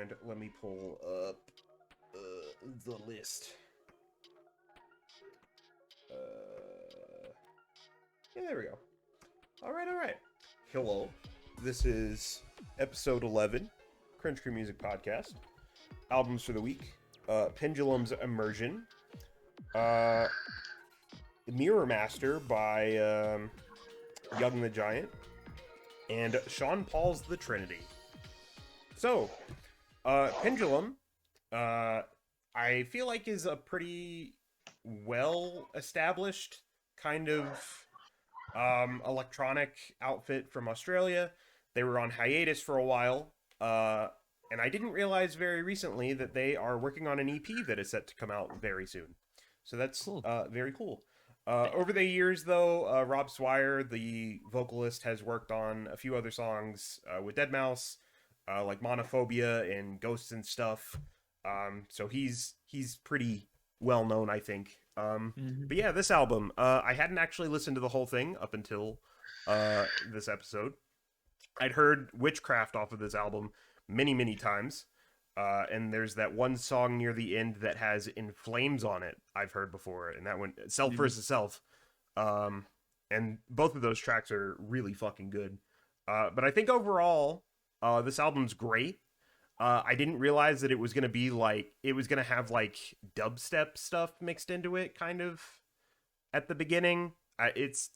And let me pull up the list. Yeah, there we go. All right. Hello. This is episode 11, Cringe Music Podcast. Albums for the week. Pendulum's Immersion. Mirror Master by Young the Giant. And Sean Paul's The Trinity. So, Pendulum, I feel like is a pretty well-established kind of electronic outfit from Australia. They were on hiatus for a while, and I didn't realize very recently that they are working on an EP that is set to come out very soon. So that's cool. Very cool. Over the years, though, Rob Swire, the vocalist, has worked on a few other songs with Deadmau5, like Monophobia and Ghosts and Stuff. So he's pretty well known, I think. But yeah, this album, I hadn't actually listened to the whole thing up until this episode. I'd heard Witchcraft off of this album many times. And there's that one song near the end that has In Flames on it, I've heard before, and that one, Self versus Self. And both of those tracks are really fucking good. But I think overall, this album's great. I didn't realize that it was going to have like dubstep stuff mixed into it, kind of, at the beginning. It's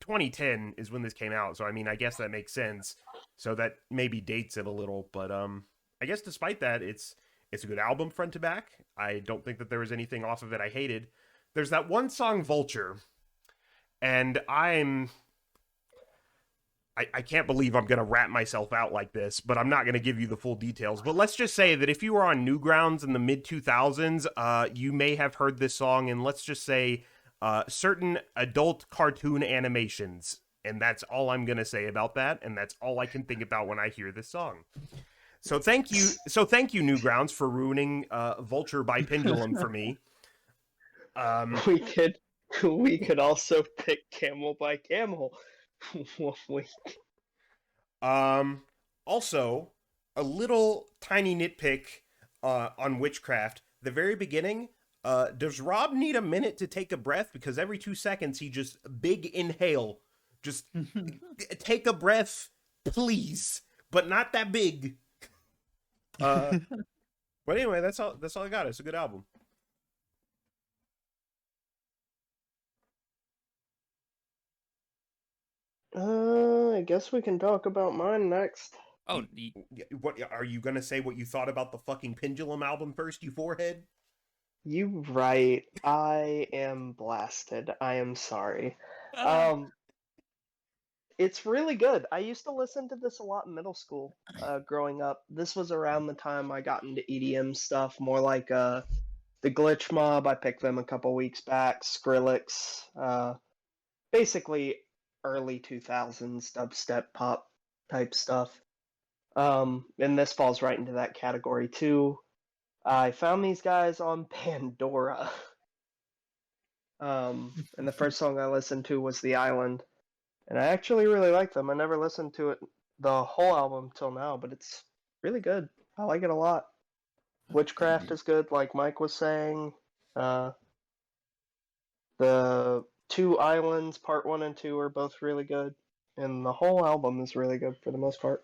2010 is when this came out, so I mean, I guess that makes sense. So that maybe dates it a little, but I guess despite that, it's a good album front to back. I don't think that there was anything off of it I hated. There's that one song, Vulture, and I can't believe I'm going to rat myself out like this, but I'm not going to give you the full details. But let's just say that if you were on Newgrounds in the mid-2000s, you may have heard this song in, let's just say, certain adult cartoon animations. And that's all I'm going to say about that, and that's all I can think about when I hear this song. So thank you, Newgrounds, for ruining Vulture by Pendulum for me. We could also pick Camel by Camel. Also, a little tiny nitpick on Witchcraft. The very beginning, does Rob need a minute to take a breath? Because every 2 seconds he just big inhale. Just take a breath, please, but not that big. But anyway, that's all I got. It's a good album. I guess we can talk about mine next. Oh, what are you gonna say? What you thought about the fucking Pendulum album first, you forehead? You right. I am blasted. I am sorry. It's really good. I used to listen to this a lot in middle school, growing up. This was around the time I got into EDM stuff, more like the Glitch Mob. I picked them a couple weeks back. Skrillex, basically early 2000s dubstep pop type stuff. And this falls right into that category too. I found these guys on Pandora. And the first song I listened to was The Island. And I actually really like them. I never listened to it, the whole album till now, but it's really good. I like it a lot. Witchcraft is good, like Mike was saying. The two Islands, part 1 and 2, are both really good. And the whole album is really good for the most part.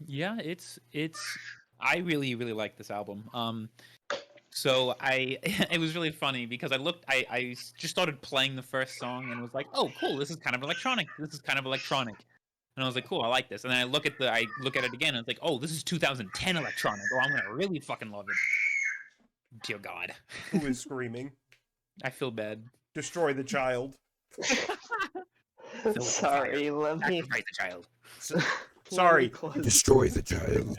Yeah, it's I really like this album. So it was really funny because I just started playing the first song and was like, oh cool, this is kind of electronic. And I was like, cool, I like this. And then I look at it again and it's like, oh, this is 2010 electronic. Oh, I'm gonna really fucking love it. Dear God. Who is screaming? I feel bad. Destroy the child. Sorry, let me sacrifice the child. Sorry, destroy the child.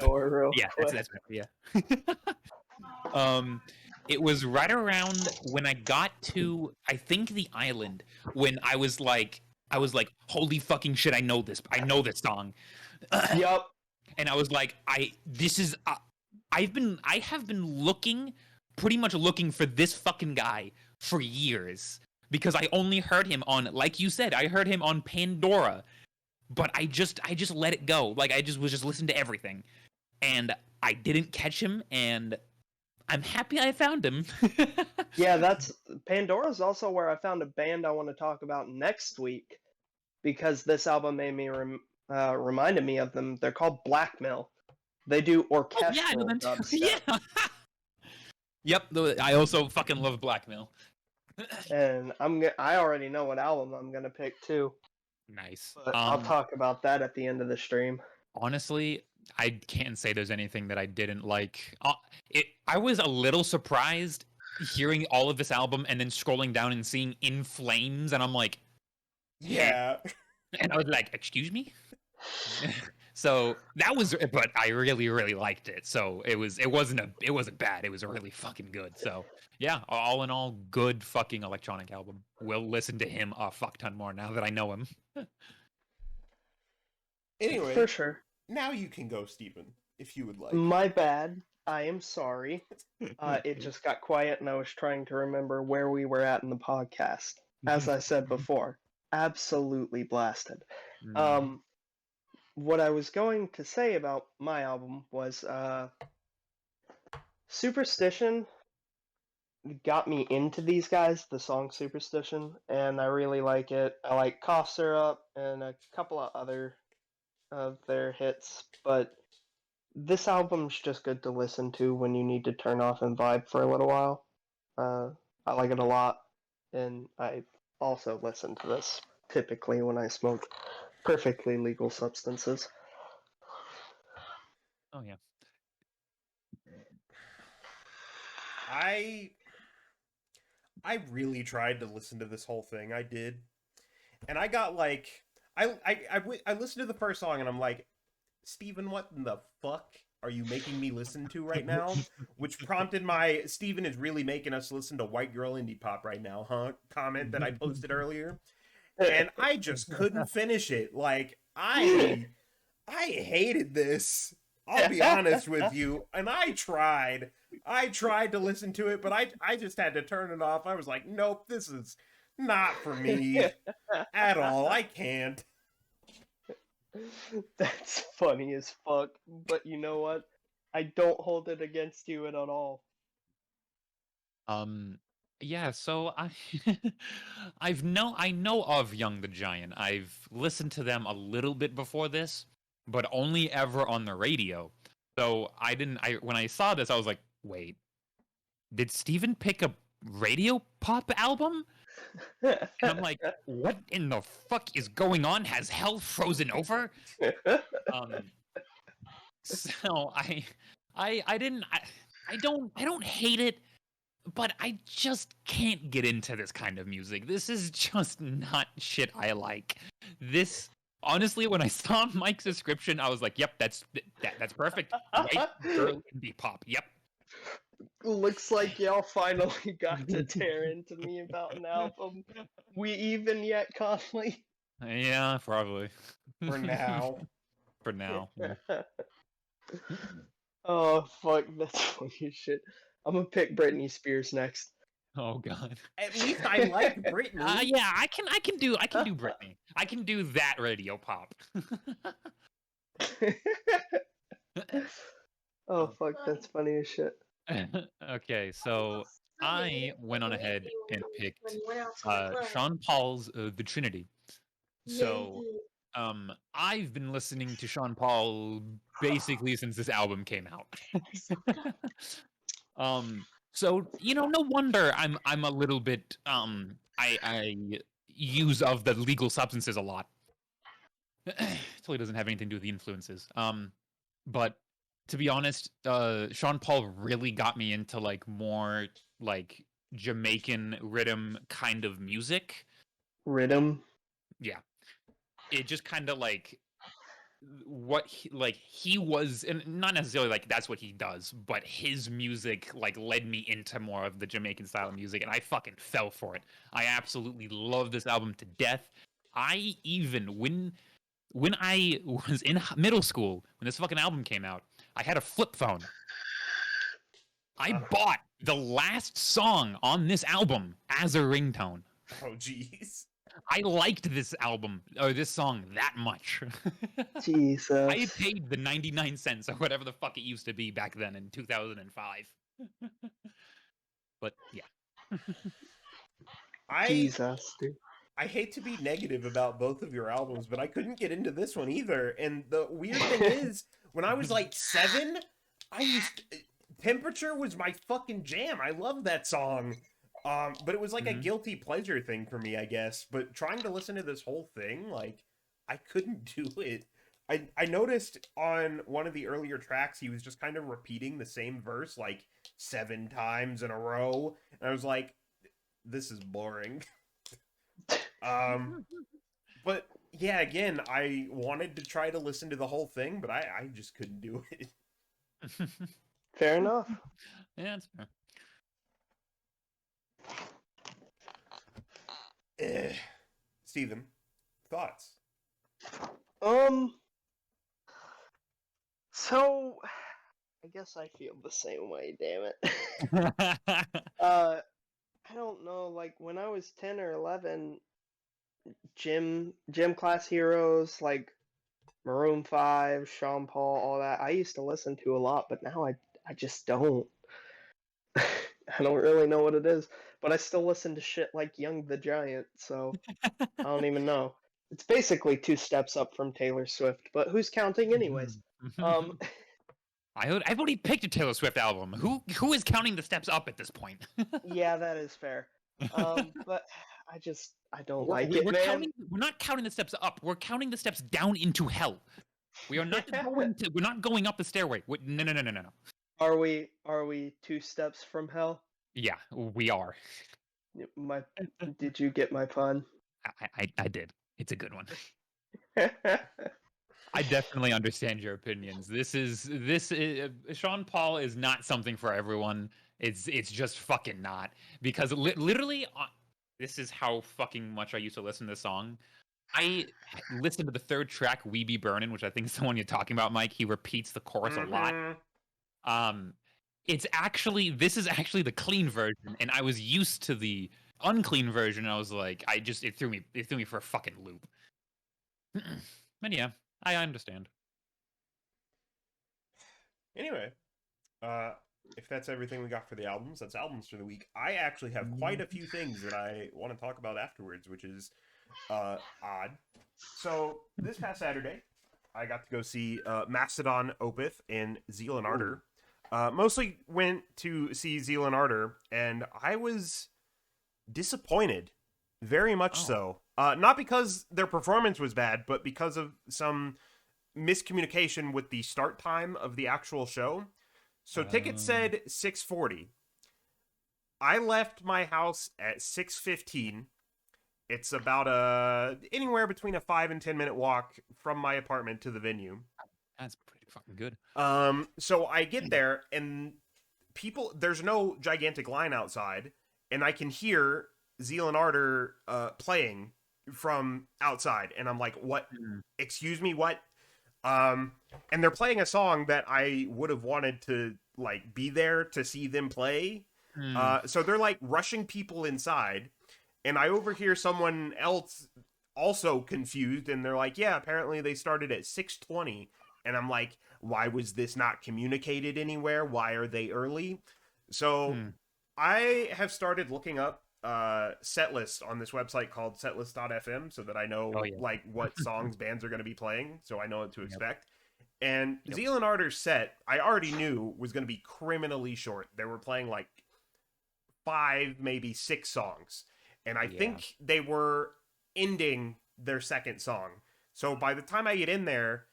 Yeah, that's yeah. It was right around when I got to, I think, The Island, when I was like, holy fucking shit, I know this song. Yup. And I was like, I have been pretty much looking for this fucking guy for years, because I only heard him on, like you said, I heard him on Pandora. but I just let it go. Like I just was just listening to everything, and I didn't catch him, and I'm happy I found him. Yeah, that's Pandora's also where I found a band I want to talk about next week because this album made me reminded me of them. They're called Blackmail. They do Oh yeah, I know orchestral them too. dubstep. Yeah. Yep. I also fucking love Blackmail. And I already know what album I'm gonna pick too, Nice. but I'll talk about that at the end of the stream. Honestly, I can't say there's anything that I didn't like. I was a little surprised hearing all of this album and then scrolling down and seeing In Flames, and I'm like, Yeah. and I was like, excuse me. So that was, but I really, really liked it. So it wasn't bad. It was really fucking good. So yeah, all in all, good fucking electronic album. We'll listen to him a fuck ton more now that I know him. Anyway, For sure. now you can go, Stephen, if you would like. My bad. I am sorry. It just got quiet and I was trying to remember where we were at in the podcast. As I said before, absolutely blasted. What I was going to say about my album was Superstition got me into these guys, the song Superstition, and I really like it. I like Cough Syrup and a couple of other of their hits, but this album's just good to listen to when you need to turn off and vibe for a little while. I like it a lot, and I also listen to this typically when I smoke perfectly legal substances. Oh yeah. I really tried to listen to this whole thing. I did, and I got like I listened to the first song and I'm like, Steven, what in the fuck are you making me listen to right now? Which prompted my Steven is really making us listen to white girl indie pop right now, huh? Comment that I posted earlier. And I just couldn't finish it. Like I hated this. I'll be honest with you. And I tried to listen to it, but I just had to turn it off. I was like, nope, this is not for me at all. I can't. That's funny as fuck, but you know what? I don't hold it against you at all. Yeah, so I know of Young the Giant. I've listened to them a little bit before this, but only ever on the radio. So when I saw this, I was like, wait, did Steven pick a radio pop album? And I'm like, what in the fuck is going on? Has hell frozen over? So I don't hate it, but I just can't get into this kind of music. This is just not shit I like. This honestly, when I saw Mike's description, I was like, yep, that's perfect. White girl indie pop. Yep. Looks like y'all finally got to tear into me about an album. We even yet, Conley? Yeah, probably. For now. For now. Oh, fuck, that's funny as shit. I'm gonna pick Britney Spears next. Oh god. At least I like Britney. Yeah, I can do Britney. I can do that radio pop. Oh, fuck, that's funny as shit. Okay, so I went on ahead and picked Sean Paul's The Trinity. So I've been listening to Sean Paul basically since this album came out. So no wonder I'm a little bit I use of the legal substances a lot. Totally doesn't have anything to do with the influences. But to be honest, Sean Paul really got me into like more like Jamaican rhythm kind of music. Rhythm? Yeah. It just kind of like what he was, and not necessarily like that's what he does, but his music like led me into more of the Jamaican style of music, and I fucking fell for it. I absolutely love this album to death. I even when I was in middle school when this fucking album came out, I had a flip phone. I bought the last song on this album as a ringtone. Oh jeez. I liked this album or this song that much. Jesus. I paid the 99 cents or whatever the fuck it used to be back then in 2005. But yeah. Jesus, dude. I hate to be negative about both of your albums, but I couldn't get into this one either. And the weird thing is, when I was like 7, Temperature was my fucking jam. I love that song. But it was like a guilty pleasure thing for me, I guess. But trying to listen to this whole thing, like, I couldn't do it. I noticed on one of the earlier tracks, he was just kind of repeating the same verse like 7 times in a row. And I was like, this is boring. But yeah, again, I wanted to try to listen to the whole thing, but I just couldn't do it. Fair enough. Yeah, that's fair. Steven, thoughts? So I guess I feel the same way, damn it. I don't know, like when I was 10 or 11, gym class heroes like Maroon 5, Sean Paul, all that, I used to listen to a lot, but now I just don't. I don't really know what it is, but I still listen to shit like Young the Giant, so I don't even know. It's basically 2 steps up from Taylor Swift, but who's counting anyways? I've already picked a Taylor Swift album. Who is counting the steps up at this point? Yeah, that is fair. But I don't like we're it, man. we're not counting the steps up. We're counting the steps down into hell. We are not we're not going up the stairway. No. Are we 2 steps from hell? Yeah, we are. Did you get my pun? I did. It's a good one. I definitely understand your opinions. This is Sean Paul is not something for everyone. It's just fucking not, because literally this is how fucking much I used to listen to this song. I listened to the 3rd track, "We Be Burnin'," which I think is the one you're talking about, Mike. He repeats the chorus a lot. This is actually the clean version, and I was used to the unclean version. And I was like, it threw me for a fucking loop. But yeah, I understand. Anyway, if that's everything we got for the albums, that's albums for the week. I actually have quite a few things that I want to talk about afterwards, which is odd. So this past Saturday, I got to go see Mastodon, Opeth, and Zeal and Ardor. Mostly went to see Zeal and Ardor, and I was disappointed, very much so. Not because their performance was bad, but because of some miscommunication with the start time of the actual show. So tickets said 6:40. I left my house at 6:15. It's about anywhere between a 5 and 10 minute walk from my apartment to the venue. That's pretty fucking good. So I get there, and there's no gigantic line outside, and I can hear Zeal and Ardor playing from outside, and I'm like, what? Excuse me, what? And they're playing a song that I would have wanted to like be there to see them play. So they're like rushing people inside, and I overhear someone else also confused, and they're like, yeah, apparently they started at 6:20. And I'm like, why was this not communicated anywhere? Why are they early? So I have started looking up set lists on this website called setlist.fm so that I know like what songs bands are going to be playing, so I know what to expect. And Zeal and Ardor's set, I already knew was going to be criminally short. They were playing like 5, maybe 6 songs. And I think they were ending their second song. So by the time I get in there,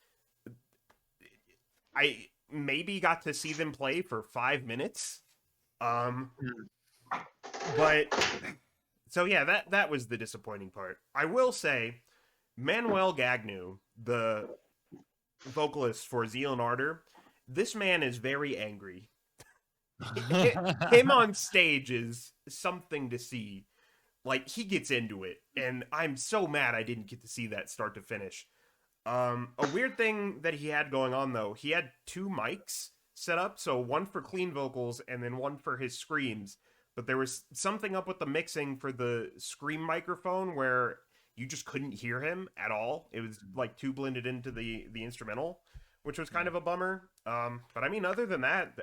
I maybe got to see them play for 5 minutes. But so yeah, that was the disappointing part. I will say Manuel Gagnon, the vocalist for Zeal and Ardor, this man is very angry. Him on stage is something to see. Like, he gets into it, and I'm so mad I didn't get to see that start to finish. A weird thing that he had going on, though, he had 2 mics set up, so one for clean vocals and then one for his screams. But there was something up with the mixing for the scream microphone where you just couldn't hear him at all. It was like too blended into the instrumental, which was kind of a bummer. But I mean, other than that,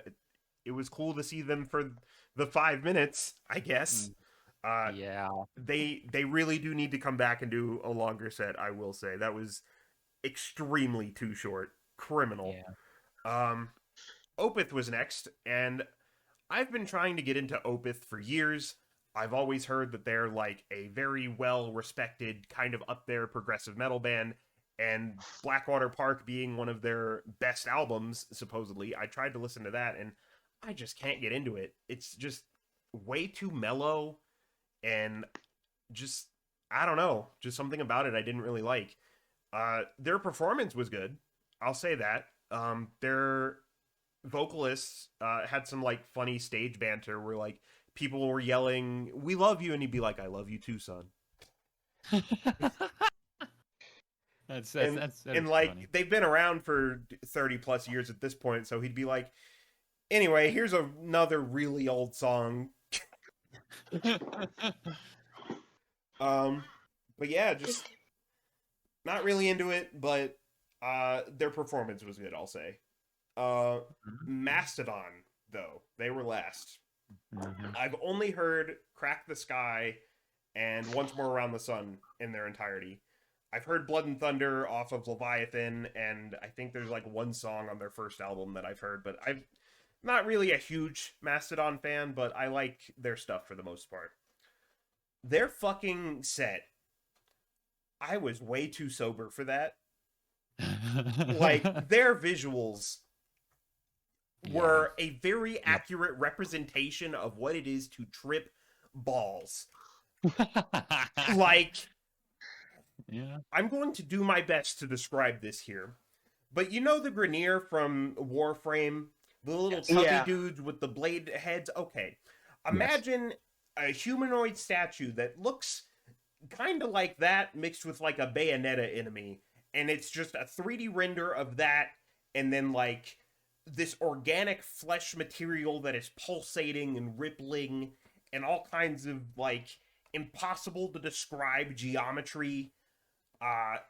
it was cool to see them for the 5 minutes, I guess. Yeah. They really do need to come back and do a longer set, I will say. That was extremely too short. Criminal. Yeah. Opeth was next, and I've been trying to get into Opeth for years. I've always heard that they're like a very well-respected, kind of up there progressive metal band, and Blackwater Park being one of their best albums, supposedly. I tried to listen to that, and I just can't get into it. It's just way too mellow, and just, I don't know, just something about it I didn't really like. Their performance was good, I'll say that. Their vocalists had some like funny stage banter where like people were yelling, "We love you," and he'd be like, "I love you too, son." That's and like funny. they've been around for 30 plus years at this point, so he'd be like, "Anyway, here's another really old song." But yeah, just not really into it, but their performance was good, I'll say. Mastodon, though, they were last. I've only heard Crack the Sky and Once More Around the Sun in their entirety. I've heard Blood and Thunder off of Leviathan, and I think there's like one song on their first album that I've heard, but I'm not really a huge Mastodon fan, but I like their stuff for the most part. Their fucking set, I was way too sober for that. Like, their visuals were a very accurate representation of what it is to trip balls. Like, I'm going to do my best to describe this here. But you know the Grenier from Warframe? The little tubby dudes with the blade heads? Okay. Imagine a humanoid statue that looks kind of like that mixed with like a Bayonetta enemy. And it's just a 3D render of that, and then like this organic flesh material that is pulsating and rippling and all kinds of like impossible to describe geometry.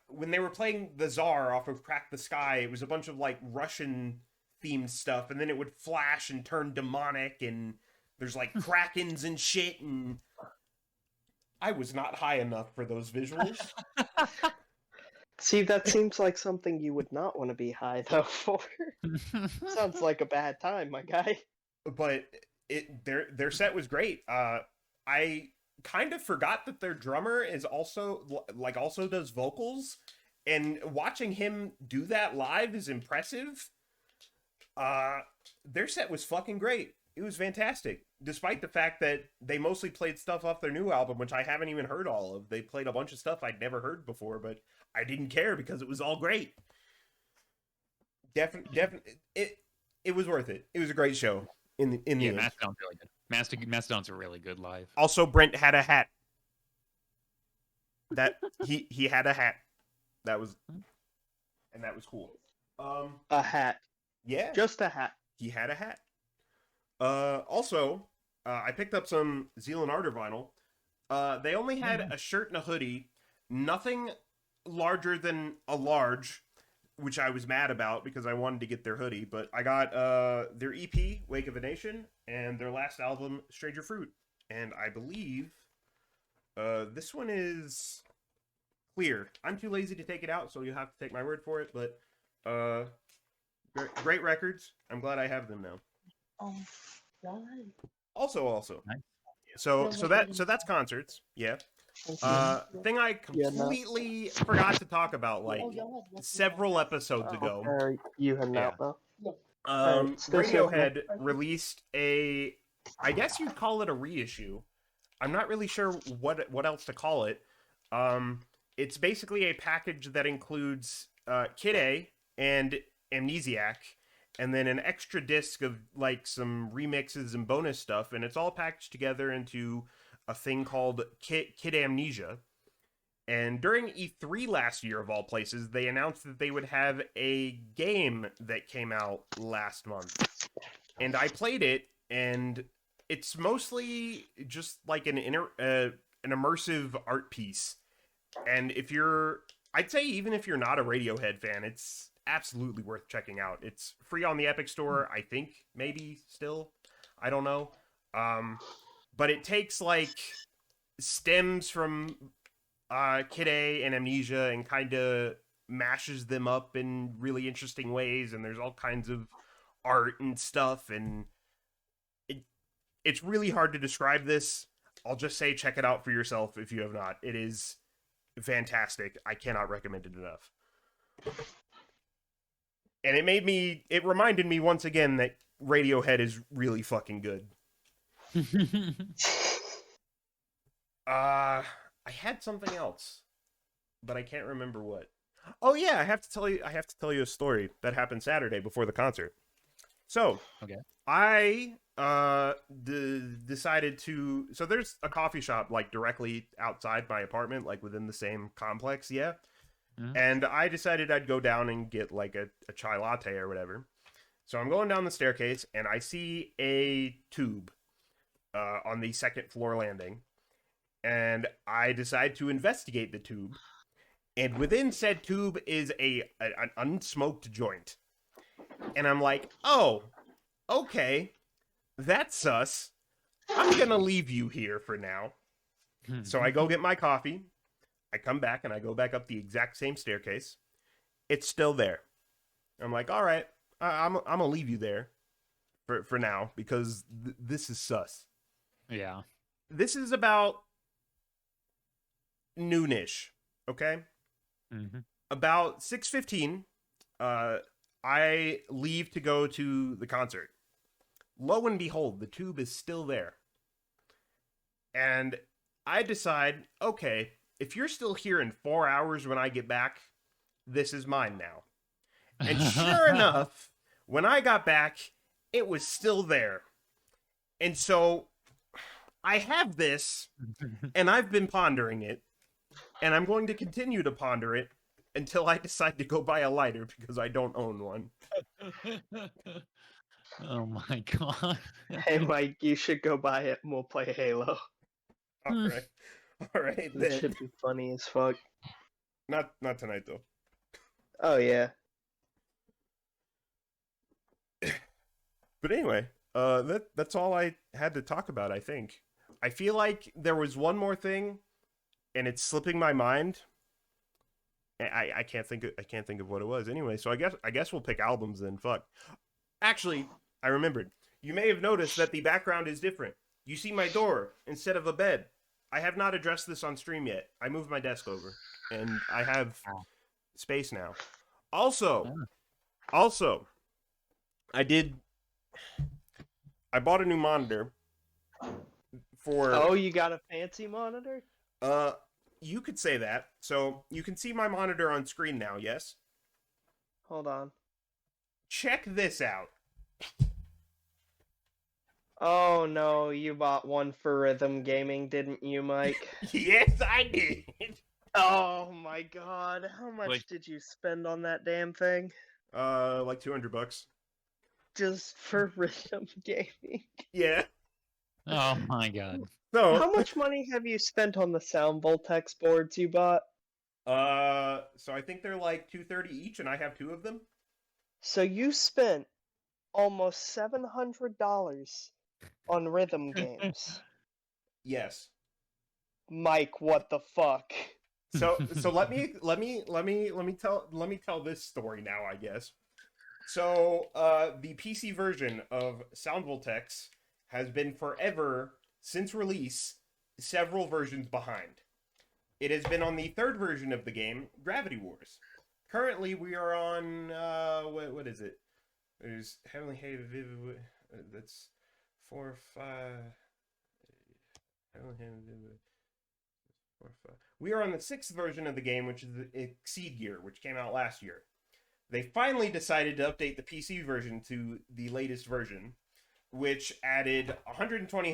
When they were playing the Tsar off of Crack the Sky, it was a bunch of like Russian themed stuff, and then it would flash and turn demonic, and there's like krakens and shit, and I was not high enough for those visuals. See, that seems like something you would not want to be high though for. Sounds like a bad time, my guy. But their set was great. I kind of forgot that their drummer is also does vocals, and watching him do that live is impressive. Their set was fucking great. It was fantastic, despite the fact that they mostly played stuff off their new album, which I haven't even heard all of. They played a bunch of stuff I'd never heard before, but I didn't care because it was all great. Definitely, it was worth it. It was a great show. In the end. Mastodon's really good. Mastodon's a really good live. Also, Brent had a hat. That he had a hat. That was cool. A hat. Yeah. Just a hat. He had a hat. Also, I picked up some Zealand Ardor vinyl. They only had a shirt and a hoodie. Nothing larger than a large, which I was mad about because I wanted to get their hoodie. But I got their EP, Wake of a Nation, and their last album, Stranger Fruit. And I believe this one is clear. I'm too lazy to take it out, so you'll have to take my word for it. But great records. I'm glad I have them now. Also. Nice. So that's concerts. Yeah. Thing I completely forgot to talk about like several episodes ago. You had not though. Radiohead released a, I guess you'd call it a reissue. I'm not really sure what else to call it. It's basically a package that includes Kid A and Amnesiac, and then an extra disc of like some remixes and bonus stuff, and it's all packaged together into a thing called Kid Amnesia. And during E3 last year, of all places, they announced that they would have a game that came out last month. And I played it, and it's mostly just like an immersive art piece. And I'd say even if you're not a Radiohead fan, it's absolutely worth checking out. It's free on the Epic Store, I think, maybe still. I don't know. But it takes like stems from Kid A and Amnesia and kind of mashes them up in really interesting ways, and there's all kinds of art and stuff, and it's really hard to describe this. I'll just say check it out for yourself if you have not. It is fantastic. I cannot recommend it enough. And it reminded me once again that Radiohead is really fucking good. I had something else, but I can't remember what. Oh yeah, I have to tell you a story that happened Saturday before the concert. So, Okay. I decided to. So there's a coffee shop like directly outside my apartment, like within the same complex. Yeah. Mhm. And I decided I'd go down and get like a chai latte or whatever. So I'm going down the staircase and I see a tube on the second floor landing. And I decide to investigate the tube. And within said tube is an unsmoked joint. And I'm like, oh, okay, that's sus. I'm gonna leave you here for now. So I go get my coffee. I come back and I go back up the exact same staircase. It's still there. I'm like, all right, I'm gonna leave you there for now because this is sus. Yeah. This is about noonish, okay? Mm-hmm. About 6:15, I leave to go to the concert. Lo and behold, the tube is still there. And I decide, okay, if you're still here in 4 hours when I get back, this is mine now. And sure enough, when I got back, it was still there. And so I have this, and I've been pondering it, and I'm going to continue to ponder it until I decide to go buy a lighter because I don't own one. Oh my god. Hey, Mike, you should go buy it and we'll play Halo. All right. All right, That then. should be funny as fuck. Not tonight, though. Oh, yeah. But anyway, that's all I had to talk about, I think. I feel like there was one more thing, and it's slipping my mind. I can't think of what it was. Anyway, so I guess we'll pick albums then. Fuck. Actually, I remembered. You may have noticed that the background is different. You see my door instead of a bed. I have not addressed this on stream yet. I moved my desk over, and I have space now. Also, I bought a new monitor for. Oh, you got a fancy monitor? You could say that. So you can see my monitor on screen now. Yes. Hold on. Check this out. Oh no, you bought one for rhythm gaming, didn't you, Mike? Yes, I did. Oh my god, how much Like- did you spend on that damn thing? Like $200. Just for rhythm gaming? Yeah. Oh my god. No. How much money have you spent on the sound Voltex boards you bought? So I think they're like $230 each, and I have two of them. So you spent almost $700 on rhythm games. Yes. Mike, what the fuck? So let me tell this story now, I guess. So the PC version of Sound Voltex has been forever since release several versions behind. It has been on the third version of the game, Gravity Wars. Currently, we are on what is it? There's Heavenly Haven. That's 4, 5. Heavenly Haven. 4, 5. We are on the sixth version of the game, which is the Exceed Gear, which came out last year. They finally decided to update the PC version to the latest version, which added 120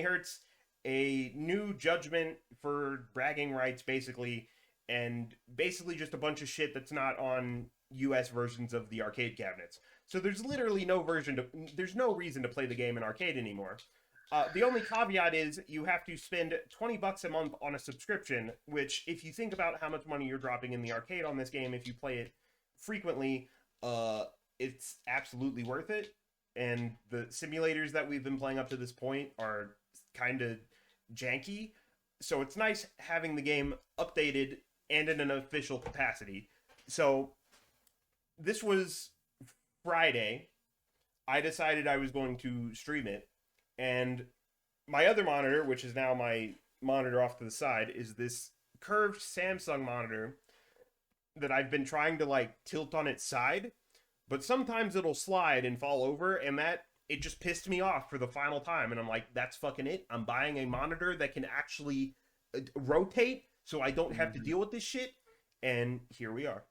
hertz, a new judgment for bragging rights, basically, and basically just a bunch of shit that's not on US versions of the arcade cabinets. So there's literally no reason to play the game in arcade anymore. The only caveat is you have to spend $20 a month on a subscription, which, if you think about how much money you're dropping in the arcade on this game, if you play it frequently, it's absolutely worth it. And the simulators that we've been playing up to this point are kind of janky, so it's nice having the game updated and in an official capacity. So this was Friday. I decided I was going to stream it, and my other monitor, which is now my monitor off to the side, is this curved Samsung monitor that I've been trying to like tilt on its side, but sometimes it'll slide and fall over, and that it just pissed me off for the final time. And I'm like, that's fucking it. I'm buying a monitor that can actually rotate, so I don't have to deal with this shit. And here we are.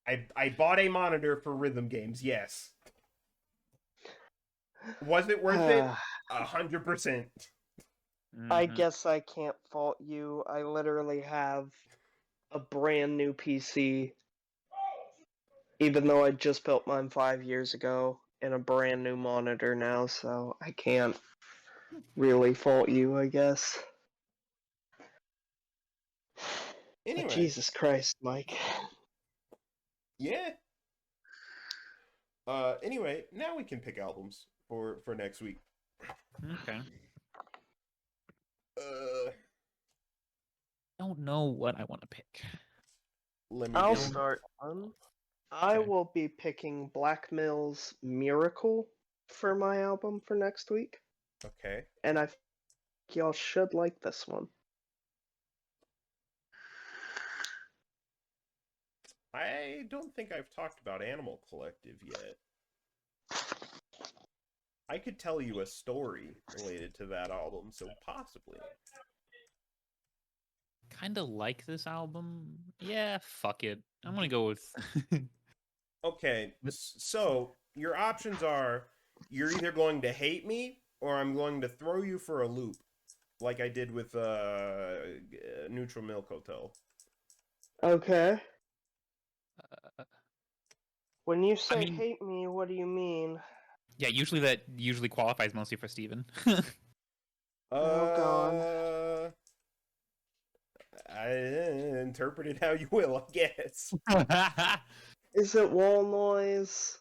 I bought a monitor for rhythm games. Yes. Was it worth it? 100%. I guess I can't fault you. I literally have a brand new PC, even though I just built mine 5 years ago, and a brand new monitor now, so I can't really fault you, I guess. Anyway. But Jesus Christ, Mike. Yeah. Anyway, now we can pick albums for next week. Okay. Don't know what I want to pick. I'll start. I Okay. will be picking Blackmail's Miracle for my album for next week. Okay. And I think y'all should like this one. I don't think I've talked about Animal Collective yet. I could tell you a story related to that album, so possibly. Kind of like this album. Yeah, fuck it. I'm gonna go with. Okay, so your options are you're either going to hate me or I'm going to throw you for a loop, like I did with Neutral Milk Hotel. Okay. When you say hate me, what do you mean? Yeah, usually qualifies mostly for Steven. Oh god. I interpret it how you will, I guess. Is it wall noise?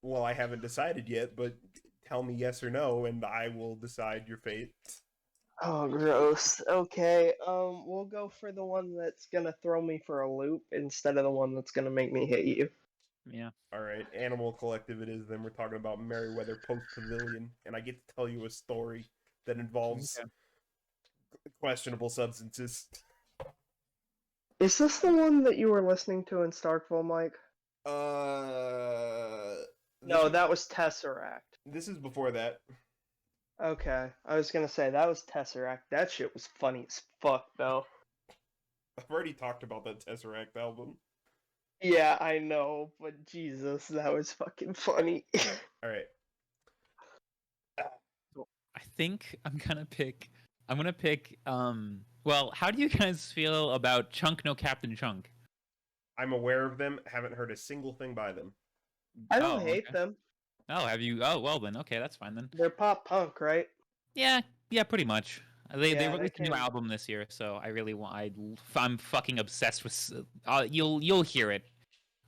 Well, I haven't decided yet, but tell me yes or no, and I will decide your fate. Oh, gross. Okay, we'll go for the one that's gonna throw me for a loop instead of the one that's gonna make me hit you. Yeah. Alright, Animal Collective it is, then we're talking about Merryweather Post Pavilion, and I get to tell you a story that involves questionable substances. Is this the one that you were listening to in Starkville, Mike? No, that was Tesseract. This is before that. Okay, I was gonna say, that was Tesseract. That shit was funny as fuck, though. I've already talked about that Tesseract album. Yeah, I know, but Jesus, that was fucking funny. Alright. I think I'm gonna pick, well, how do you guys feel about Chunk No Captain Chunk? I'm aware of them, haven't heard a single thing by them. I don't hate them. Oh, have you? Oh, well then, okay, that's fine then. They're pop punk, right? Yeah, pretty much. They Yeah, released a new album this year, so I really want. I'm fucking obsessed with. You'll hear it.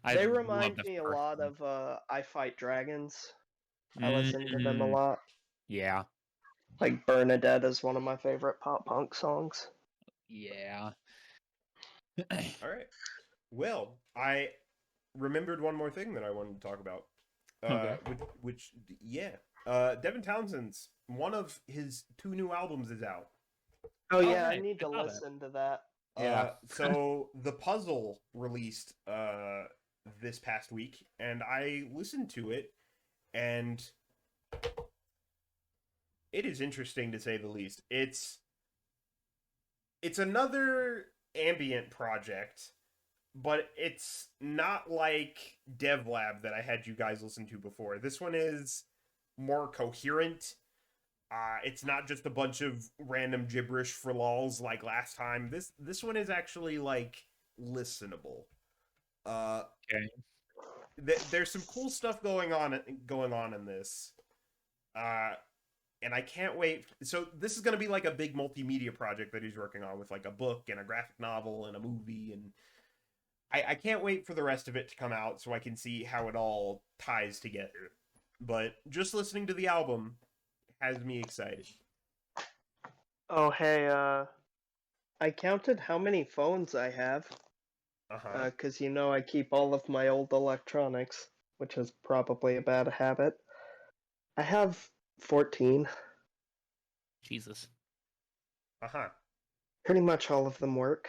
They remind me a lot of I Fight Dragons. I listen to them a lot. Yeah. Like Bernadette is one of my favorite pop punk songs. Yeah. All right. Well, I remembered one more thing that I wanted to talk about. Okay. Which Devin Townsend's one of his 2 new albums is out. Oh yeah, I need to listen to that. Yeah. So The Puzzle released this past week, and I listened to it, and it is interesting to say the least. It's another ambient project, but it's not like DevLab that I had you guys listen to before. This one is more coherent. It's not just a bunch of random gibberish for lols like last time. This one is actually like listenable. Okay. there's some cool stuff going on in this. And I can't wait. So this is going to be like a big multimedia project that he's working on with like a book and a graphic novel and a movie. And I can't wait for the rest of it to come out so I can see how it all ties together. But just listening to the album has me excited. Oh, hey, I counted how many phones I have. Uh-huh. Because I keep all of my old electronics, which is probably a bad habit. I have 14. Jesus. Uh-huh. Pretty much all of them work.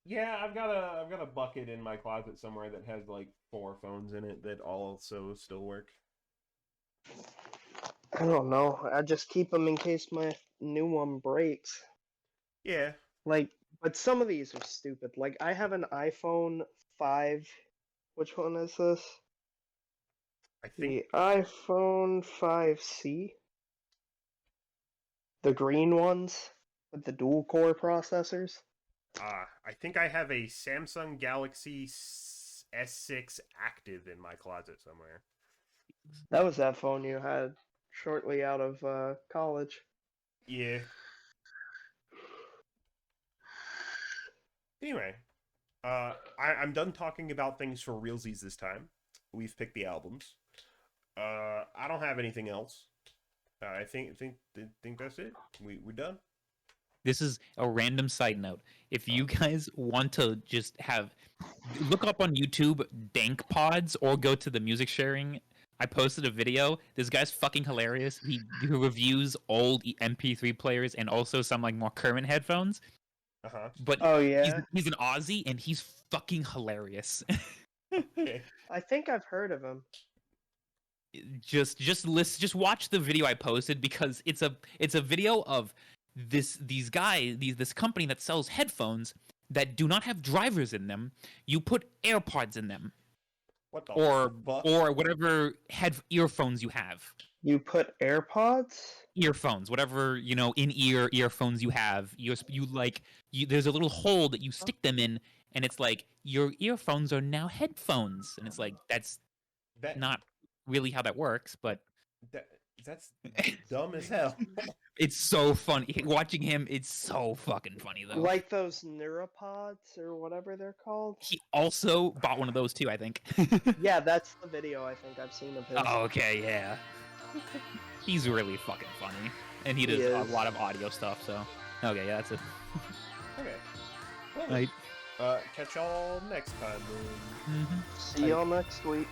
Yeah, I've got a bucket in my closet somewhere that has like 4 phones in it that also still work. I don't know. I just keep them in case my new one breaks. Yeah. Like, but some of these are stupid. Like, I have an iPhone 5. Which one is this? I think The iPhone 5C. The green ones with the dual core processors. I think I have a Samsung Galaxy S6 active in my closet somewhere. That was that phone you had shortly out of college. Yeah. Anyway, I'm done talking about things for realsies this time. We've picked the albums. I don't have anything else. I think that's it. We're done. This is a random side note. If you guys want to just look up on YouTube dank pods or go to the music sharing. I posted a video. This guy's fucking hilarious. He reviews old MP3 players and also some like more current headphones. Uh-huh. But Oh yeah, he's an Aussie and he's fucking hilarious. Okay. I think I've heard of him. Just watch the video I posted because it's a video of this company that sells headphones that do not have drivers in them. You put AirPods in them. What the fuck? Or whatever earphones you have. You put AirPods? Earphones, whatever, in-ear earphones you have. There's a little hole that you stick them in and it's like your earphones are now headphones and it's like that's not really how that works, but that's dumb as hell. it's so funny. Watching him, it's so fucking funny though. Like those Neuropods or whatever they're called? He also bought one of those too, I think. Yeah, that's the video I think I've seen of his. Oh, okay, yeah. He's really fucking funny. And he does a lot of audio stuff, so. Okay, yeah, that's it. Okay. Well, Right. catch y'all next time. See y'all next week.